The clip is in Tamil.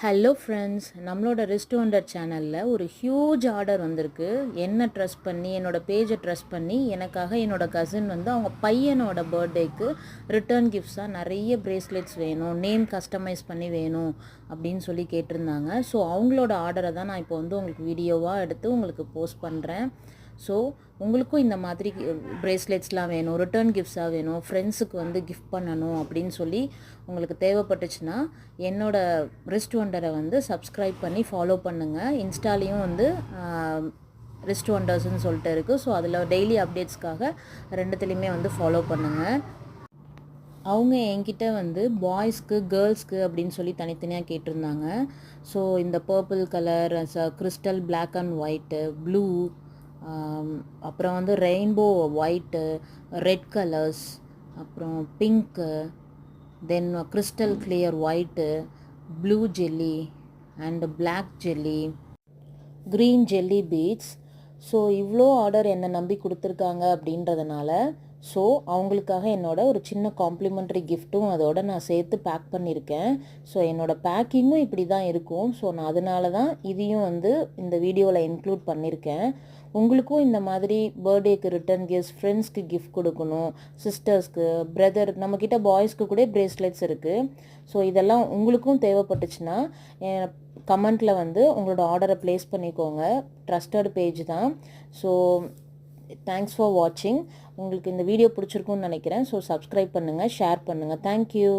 ஹலோ ஃப்ரெண்ட்ஸ், நம்மளோட ரிஸ்ட் ஒண்டர் சேனலில் ஒரு ஹியூஜ் ஆர்டர் வந்திருக்கு. என்ன ட்ரஸ்ட் பண்ணி என்னோடய பேஜை ட்ரஸ்ட் பண்ணி எனக்காக என்னோடய கசின் வந்து அவங்க பையனோட பர்த்டேக்கு ரிட்டர்ன் கிஃப்ட்ஸாக நிறைய ப்ரேஸ்லெட்ஸ் வேணும், நேம் கஸ்டமைஸ் பண்ணி வேணும் அப்படின்னு சொல்லி கேட்டிருந்தாங்க. ஸோ அவங்களோட ஆர்டரை தான் நான் இப்போ வந்து உங்களுக்கு வீடியோவாக எடுத்து உங்களுக்கு போஸ்ட் பண்ணுறேன். ஸோ உங்களுக்கும் இந்த மாதிரி ப்ரேஸ்லெட்ஸ்லாம் வேணும், ரிட்டர்ன் கிஃப்ட்ஸாக வேணும், ஃப்ரெண்ட்ஸுக்கு வந்து கிஃப்ட் பண்ணணும் அப்படின்னு சொல்லி உங்களுக்கு தேவைப்பட்டுச்சுன்னா என்னோடய ரிஸ்ட் ஒண்டரை வந்து சப்ஸ்கிரைப் பண்ணி ஃபாலோ பண்ணுங்கள். இன்ஸ்டாலேயும் வந்து ரிஸ்ட் ஒண்டர்ஸ்ன்னு சொல்லிட்டு இருக்குது. ஸோ அதில் டெய்லி அப்டேட்ஸ்க்காக ரெண்டுத்துலேயுமே வந்து ஃபாலோ பண்ணுங்கள். அவங்க என்கிட்ட வந்து பாய்ஸ்க்கு கேர்ள்ஸ்க்கு அப்படின்னு சொல்லி தனித்தனியாக கேட்டிருந்தாங்க. ஸோ இந்த purple colour, crystal black and white, blue, அப்புறம் வந்து ரெயின்போ ஒயிட்டு, ரெட் கலர்ஸ், அப்புறம் pink, then crystal clear white, blue jelly and black jelly, green jelly beads. So இவ்வளோ ஆர்டர் என்னை நம்பி கொடுத்துருக்காங்க அப்படின்றதுனால ஸோ அவங்களுக்காக ஒரு சின்ன காம்ப்ளிமெண்ட்ரி கிஃப்ட்டும் அதோட நான் சேர்த்து பேக் பண்ணியிருக்கேன். ஸோ என்னோடய பேக்கிங்கும் இப்படி தான் இருக்கும். ஸோ நான் அதனால தான் இதையும் வந்து இந்த வீடியோவில் இன்க்ளூட் பண்ணியிருக்கேன். உங்களுக்கும் இந்த மாதிரி பர்த்டேக்கு ரிட்டர்ன் கிஃப்ட்ஸ், ஃப்ரெண்ட்ஸ்க்கு கிஃப்ட் கொடுக்கணும், சிஸ்டர்ஸ்க்கு, பிரதர், நம்மக்கிட்ட பாய்ஸ்க்கு கூட ப்ரேஸ்லெட்ஸ் இருக்குது. ஸோ இதெல்லாம் உங்களுக்கும் தேவைப்பட்டுச்சுன்னா கமெண்ட்டில் வந்து உங்களோட ஆர்டரை ப்ளேஸ் பண்ணிக்கோங்க. ட்ரஸ்டட் பேஜ் தான். ஸோ தேங்க்ஸ் ஃபார் வாட்சிங். உங்களுக்கு இந்த வீடியோ பிடிச்சிருக்குன்னு நினைக்கிறேன். ஸோ சப்ஸ்கிரைப் பண்ணுங்கள், ஷேர் பண்ணுங்கள். தேங்க்யூ.